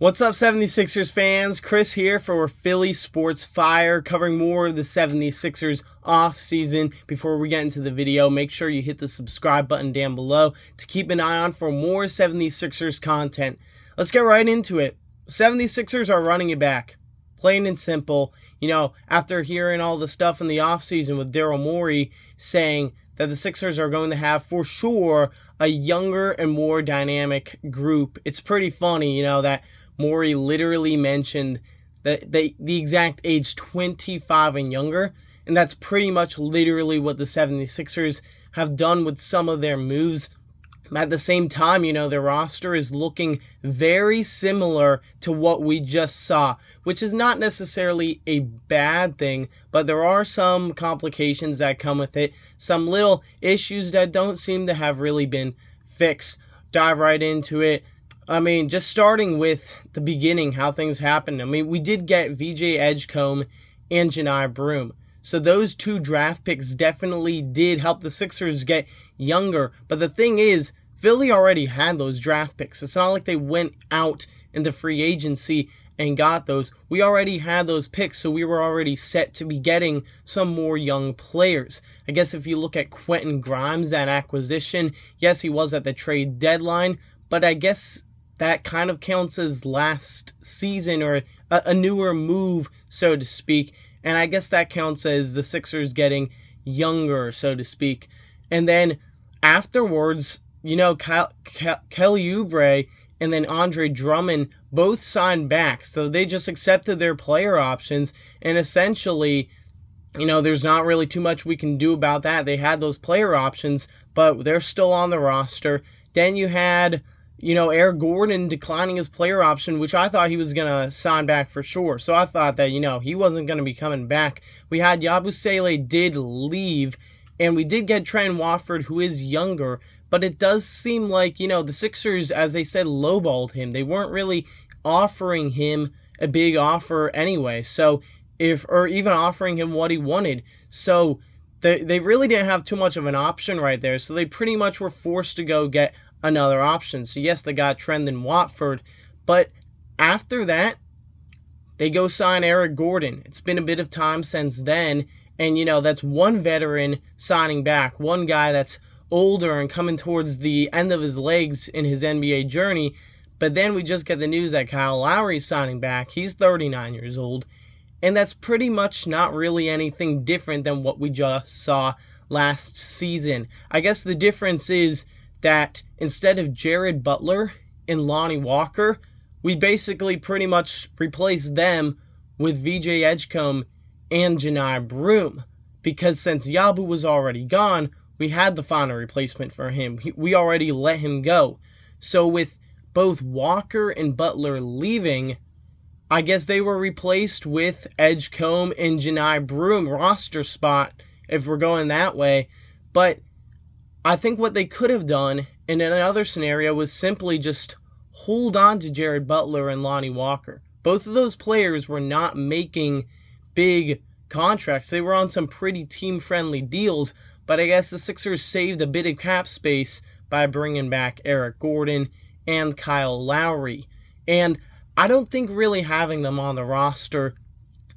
What's up, 76ers fans? Chris here for Philly Sports Fire, covering more of the 76ers off-season. Before we get into the video, make sure you hit the subscribe button down below to keep an eye on for more 76ers content. Let's get right into it. 76ers are running it back. Plain and simple. You know, after hearing all the stuff in the offseason with Morey saying that the Sixers are going to have, for sure, a younger and more dynamic group, it's pretty funny, that Morey literally mentioned that the exact age 25 and younger, and that's pretty much literally what the 76ers have done with some of their moves. At the same time, their roster is looking very similar to what we just saw, which is not necessarily a bad thing, but there are some complications that come with it, some little issues that don't seem to have really been fixed. Dive right into it. Just starting with the beginning, how things happened. We did get VJ Edgecombe and Janai Broome. So those two draft picks definitely did help the Sixers get younger. But the thing is, Philly already had those draft picks. It's not like they went out into free agency and got those. We already had those picks, so we were already set to be getting some more young players. I guess if you look at Quentin Grimes, that acquisition, yes, he was at the trade deadline, but I guess that kind of counts as last season or a newer move, so to speak. And I guess that counts as the Sixers getting younger, so to speak. And then afterwards, Kelly Oubre and then Andre Drummond both signed back. So they just accepted their player options. And essentially, there's not really too much we can do about that. They had those player options, but they're still on the roster. Then you had Eric Gordon declining his player option, which I thought he was going to sign back for sure. So I thought that, he wasn't going to be coming back. We had Yabusele did leave, and we did get Trent Watford, who is younger. But it does seem like, the Sixers, as they said, lowballed him. They weren't really offering him a big offer anyway. So or even offering him what he wanted. So they really didn't have too much of an option right there. So they pretty much were forced to go get another option. So yes, they got Trent and Watford, but after that, they go sign Eric Gordon. It's been a bit of time since then, and that's one veteran signing back, one guy that's older and coming towards the end of his legs in his NBA journey. But then we just get the news that Kyle Lowry's signing back. He's 39 years old, and that's pretty much not really anything different than what we just saw last season. I guess the difference is that instead of Jared Butler and Lonnie Walker, we basically pretty much replaced them with VJ Edgecombe and Janai Broome. Because since Yabu was already gone, we had the final replacement for him. We already let him go. So with both Walker and Butler leaving, I guess they were replaced with Edgecombe and Janai Broome roster spot, if we're going that way. But I think what they could have done in another scenario was simply just hold on to Jared Butler and Lonnie Walker. Both of those players were not making big contracts. They were on some pretty team-friendly deals, but I guess the Sixers saved a bit of cap space by bringing back Eric Gordon and Kyle Lowry. And I don't think really having them on the roster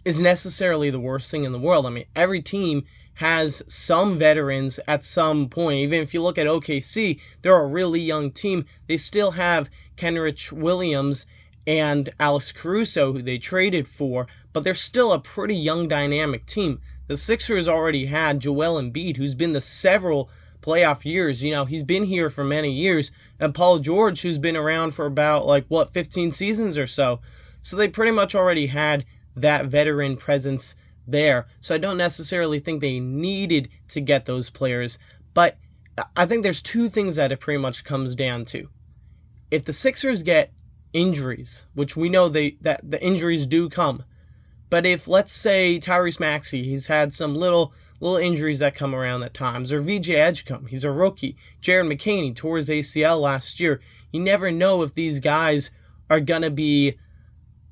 is necessarily the worst thing in the world. Every team has some veterans at some point. Even if you look at OKC, they're a really young team. They still have Kenrich Williams and Alex Caruso, who they traded for, but they're still a pretty young, dynamic team. The Sixers already had Joel Embiid, who's been to several playoff years. He's been here for many years, and Paul George, who's been around for about, 15 seasons or so. So they pretty much already had that veteran presence there. So I don't necessarily think they needed to get those players, but I think there's two things that it pretty much comes down to. If the Sixers get injuries, which we know that the injuries do come, but if, let's say, Tyrese Maxey, he's had some little injuries that come around at times, or VJ Edgecombe, he's a rookie, Jared McCain tore his ACL last year, you never know if these guys are going to be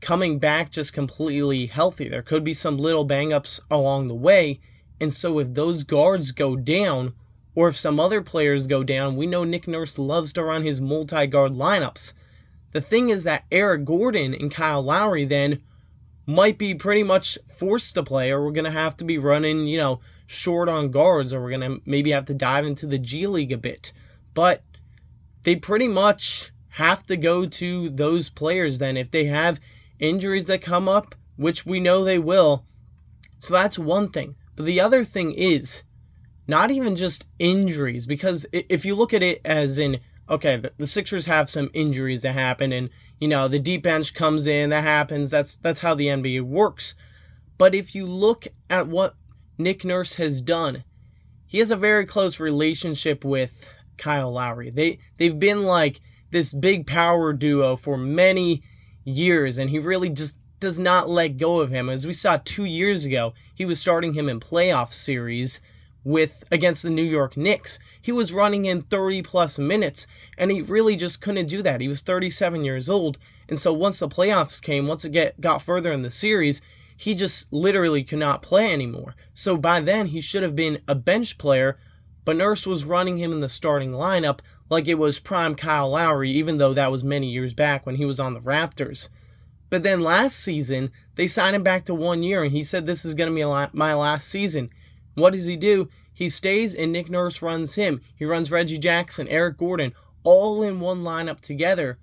coming back just completely healthy. There could be some little bang-ups along the way, and so if those guards go down, or if some other players go down, we know Nick Nurse loves to run his multi-guard lineups. The thing is that Eric Gordon and Kyle Lowry then might be pretty much forced to play, or we're going to have to be running, short on guards, or we're going to maybe have to dive into the G League a bit. But they pretty much have to go to those players then if they have injuries that come up, which we know they will. So that's one thing. But the other thing is not even just injuries, because if you look at it as in, okay, the Sixers have some injuries that happen, and the deep bench comes in, that happens. That's how the NBA works. But if you look at what Nick Nurse has done, he has a very close relationship with Kyle Lowry. They've been like this big power duo for many years, and he really just does not let go of him. As we saw 2 years ago, he was starting him in playoff series against the New York Knicks. He was running in 30 plus minutes, and he really just couldn't do that. He was 37 years old, and so once the playoffs came, once it got further in the series, he just literally could not play anymore. So by then, he should have been a bench player, but Nurse was running him in the starting lineup like it was prime Kyle Lowry, even though that was many years back when he was on the Raptors. But then last season, they signed him back to 1 year, and he said, this is going to be my last season. What does he do? He stays, and Nick Nurse runs him. He runs Reggie Jackson, Eric Gordon, all in one lineup together.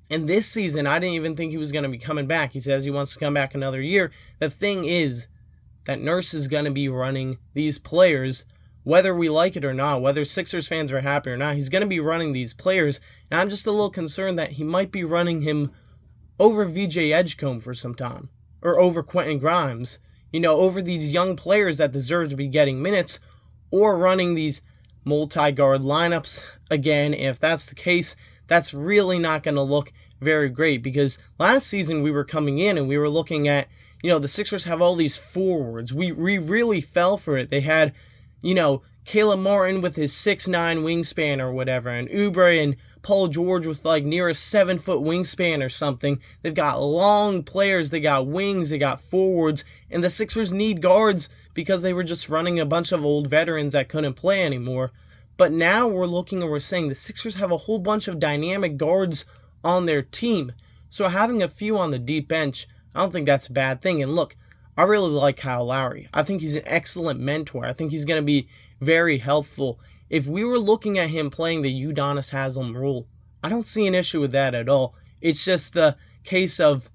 And this season, I didn't even think he was going to be coming back. He says he wants to come back another year. The thing is that Nurse is going to be running these players, whether we like it or not, whether Sixers fans are happy or not. He's going to be running these players, and I'm just a little concerned that he might be running him over VJ Edgecombe for some time, or over Quentin Grimes, over these young players that deserve to be getting minutes, or running these multi-guard lineups again. If that's the case, that's really not going to look very great, because last season we were coming in and we were looking at, the Sixers have all these forwards. We really fell for it. They had, Caleb Martin with his 6'9" wingspan or whatever, and Oubre and Paul George with like near a 7-foot wingspan or something. They've got long players, they got wings, they got forwards, and the Sixers need guards because they were just running a bunch of old veterans that couldn't play anymore. But now we're looking and we're saying the Sixers have a whole bunch of dynamic guards on their team. So having a few on the deep bench, I don't think that's a bad thing. And look, I really like Kyle Lowry. I think he's an excellent mentor. I think he's going to be very helpful. If we were looking at him playing the Udonis Haslem role, I don't see an issue with that at all. It's just the case of,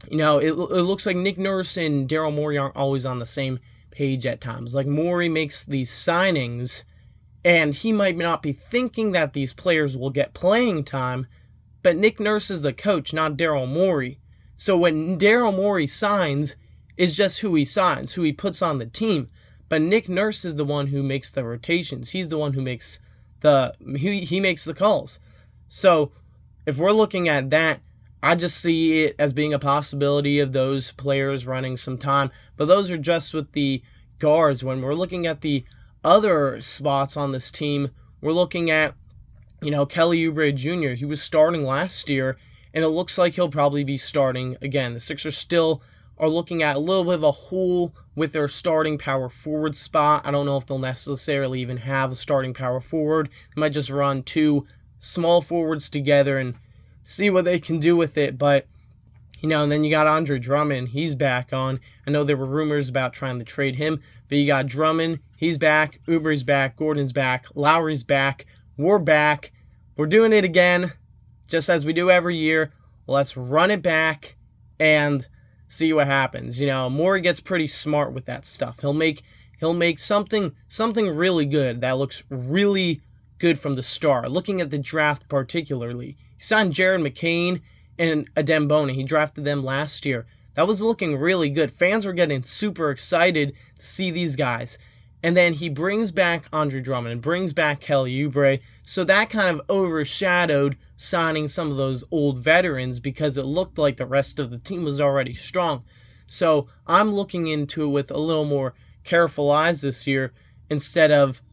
it looks like Nick Nurse and Daryl Morey aren't always on the same page at times. Like, Morey makes these signings, and he might not be thinking that these players will get playing time, but Nick Nurse is the coach, not Daryl Morey. So when Daryl Morey signs, it's just who he signs, who he puts on the team. But Nick Nurse is the one who makes the rotations. He's the one who makes he makes the calls. So if we're looking at that, I just see it as being a possibility of those players running some time. But those are just with the guards. When we're looking at the other spots on this team, we're looking at, Kelly Oubre Jr. He was starting last year, and it looks like he'll probably be starting again. The Sixers still are looking at a little bit of a hole with their starting power forward spot. I don't know if they'll necessarily even have a starting power forward. They might just run two small forwards together and see what they can do with it. But, and then you got Andre Drummond. He's back on. I know there were rumors about trying to trade him, but you got Drummond. He's back. Oubre's back. Gordon's back. Lowry's back. We're back. We're doing it again, just as we do every year. Let's run it back and see what happens. Morey gets pretty smart with that stuff. He'll make something really good that looks really good from the start. Looking at the draft particularly, he signed Jared McCain and Adem Bona. He drafted them last year. That was looking really good. Fans were getting super excited to see these guys. And then he brings back Andre Drummond and brings back Kelly Oubre. So that kind of overshadowed signing some of those old veterans because it looked like the rest of the team was already strong. So I'm looking into it with a little more careful eyes this year instead of,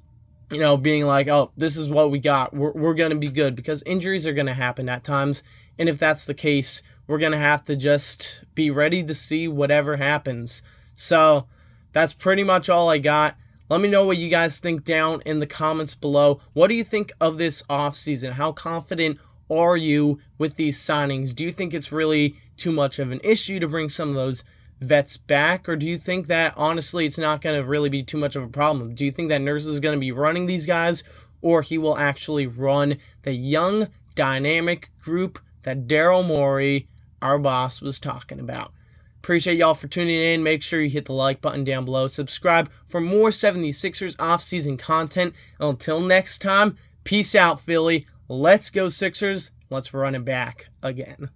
being like, oh, this is what we got. We're going to be good, because injuries are going to happen at times. And if that's the case, we're going to have to just be ready to see whatever happens. So that's pretty much all I got. Let me know what you guys think down in the comments below. What do you think of this offseason? How confident are you with these signings? Do you think it's really too much of an issue to bring some of those vets back, or do you think that honestly it's not going to really be too much of a problem? Do you think that Nurse is going to be running these guys, or he will actually run the young, dynamic group that Daryl Morey, our boss, was talking about? Appreciate y'all for tuning in. Make sure you hit the like button down below. Subscribe for more 76ers offseason content. Until next time, peace out, Philly. Let's go, Sixers. Let's run it back again.